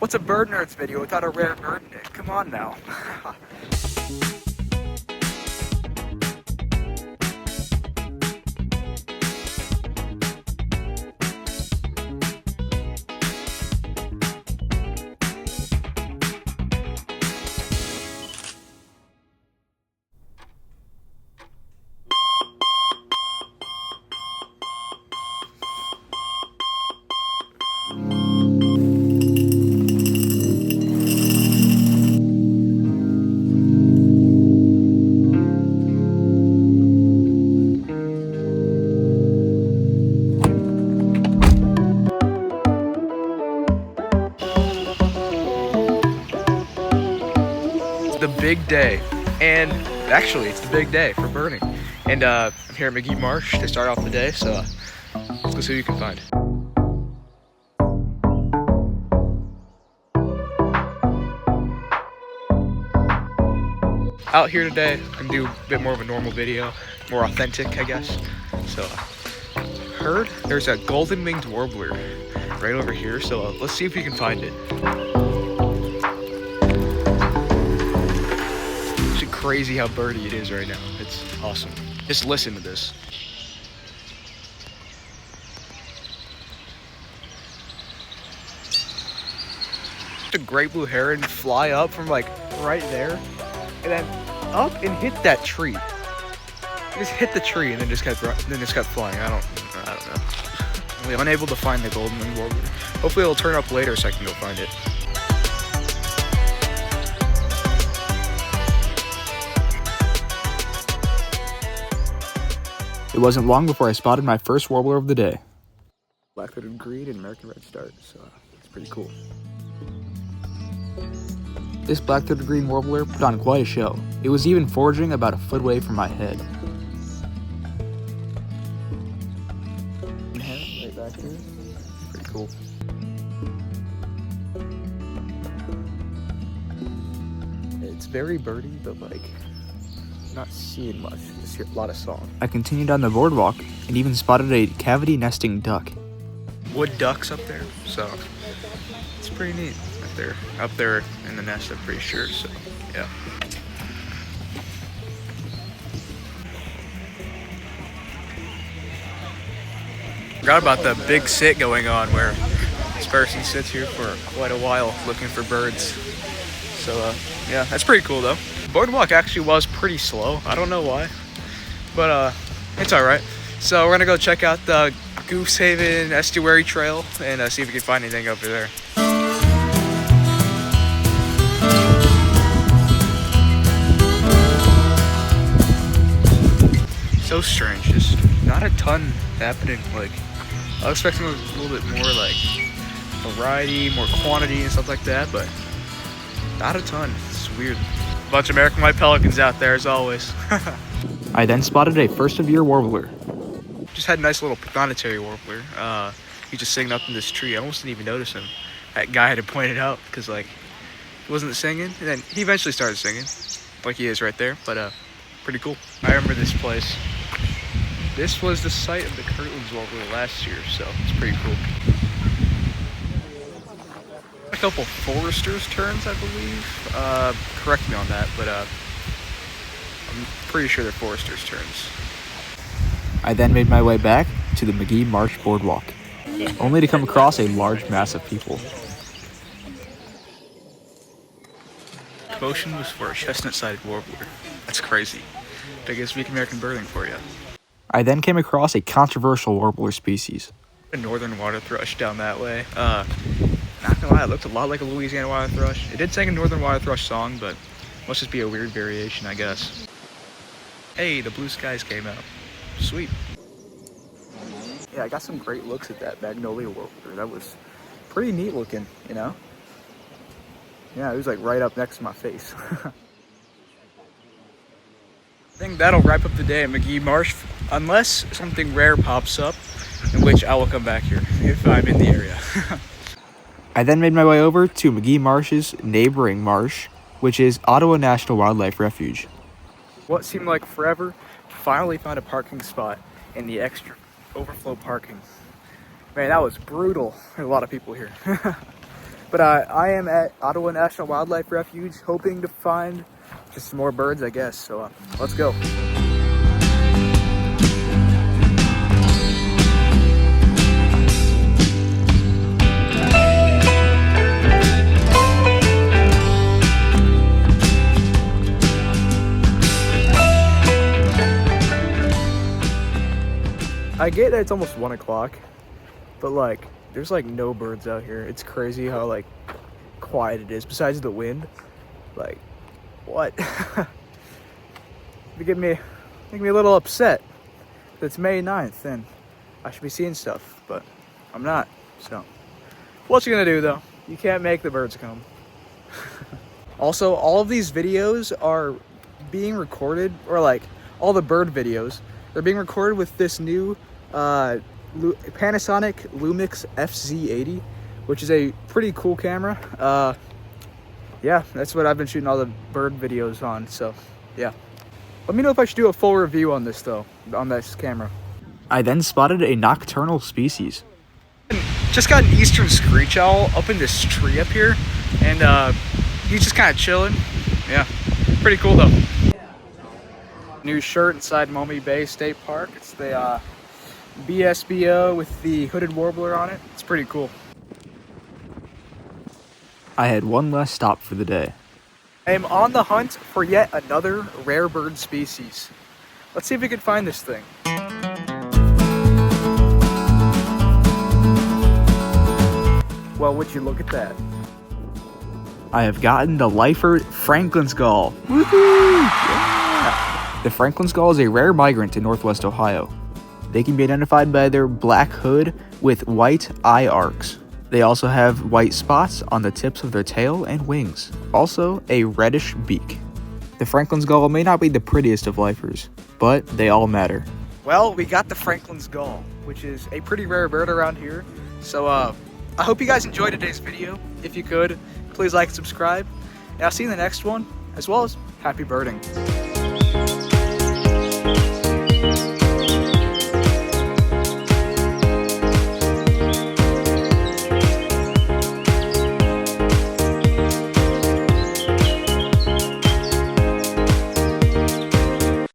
What's a bird nerds video without a rare bird in it? Come on now. The big day, and actually it's the big day for birding, and I'm here at McGee Marsh to start off the day, so let's go see what you can find. Out here today, I'm gonna do a bit more of a normal video, more authentic, I guess. So heard there's a golden winged warbler right over here, so let's see if we can find it. Crazy how birdie it is right now. It's awesome. Just listen to this. The great blue heron fly up from like right there and then up and hit that tree. It just hit the tree and then just kept flying. I don't know. I'm really unable to find the golden winged warbler. Hopefully it'll turn up later so I can go find it. It wasn't long before I spotted my first warbler of the day. Black-throated green and American redstart, so it's pretty cool. This black-throated green warbler put on quite a show. It was even foraging about a foot away from my head. Right back here. Pretty cool. It's very birdie, but like, not seeing much, just hear a lot of song. I continued on the boardwalk and even spotted a cavity nesting duck. Wood ducks up there, so it's pretty neat. Up there in the nest, I'm pretty sure, so yeah. Forgot about the big sit going on where this person sits here for quite a while looking for birds. So yeah, that's pretty cool though. Boardwalk actually was pretty slow. I don't know why, but it's all right. So we're gonna go check out the Goose Haven Estuary Trail and see if we can find anything over there. So strange, just not a ton happening. Like I was expecting a little bit more like variety, more quantity and stuff like that, but not a ton. It's weird. Bunch of American white pelicans out there as always. I then spotted a first of year warbler. Just had a nice little planetary warbler. He just singing up in this tree. I almost didn't even notice him. That guy had to point it out because like he wasn't singing, and then he eventually started singing, like he is right there. But pretty cool. I remember this place. This was the site of the Kirtland's warbler last year, so it's pretty cool. A couple Forester's terns, I believe. Correct me on that, but I'm pretty sure they're Forester's terns. I then made my way back to the McGee Marsh boardwalk, only to come across a large mass of people. Motion was for a chestnut-sided warbler. That's crazy. Biggest weak American birding for you. I then came across a controversial warbler species. A northern water thrush down that way. Not gonna lie, it looked a lot like a Louisiana water thrush. It did sing a northern water thrush song, but must just be a weird variation, I guess. Hey, the blue skies came out. Sweet. Yeah, I got some great looks at that magnolia warbler. That was pretty neat looking, you know? Yeah, it was like right up next to my face. I think that'll wrap up the day at McGee Marsh, unless something rare pops up, in which I will come back here if I'm in the area. I then made my way over to McGee Marsh's neighboring marsh, which is Ottawa National Wildlife Refuge. What seemed like forever, finally found a parking spot in the extra overflow parking. Man, that was brutal. There's a lot of people here. But I am at Ottawa National Wildlife Refuge, hoping to find just some more birds, I guess. So let's go. I get that it's almost 1 o'clock, but like, there's like no birds out here. It's crazy how like quiet it is, besides the wind. Like, what? It make me a little upset. It's May 9th and I should be seeing stuff, but I'm not. So, what you gonna do though? You can't make the birds come. Also, all of these videos are being recorded, or like all the bird videos, they're being recorded with this new Panasonic Lumix FZ80, which is a pretty cool camera. Yeah, that's what I've been shooting all the bird videos on. So yeah, let me know if I should do a full review on this though, on this camera. I then spotted a nocturnal species. Just got an eastern screech owl up in this tree up here, and he's just kind of chilling. Yeah, pretty cool though. New shirt inside Maumee Bay State Park. It's the BSBO with the hooded warbler on it. It's pretty cool. I had one less stop for the day. I am on the hunt for yet another rare bird species. Let's see if we can find this thing. Well, would you look at that? I have gotten the lifer Franklin's gull. Woohoo! Yeah. The Franklin's gull is a rare migrant in northwest Ohio. They can be identified by their black hood with white eye arcs. They also have white spots on the tips of their tail and wings. Also, a reddish beak. The Franklin's gull may not be the prettiest of lifers, but they all matter. Well, we got the Franklin's gull, which is a pretty rare bird around here. So, I hope you guys enjoyed today's video. If you could, please like and subscribe. And I'll see you in the next one, as well as happy birding.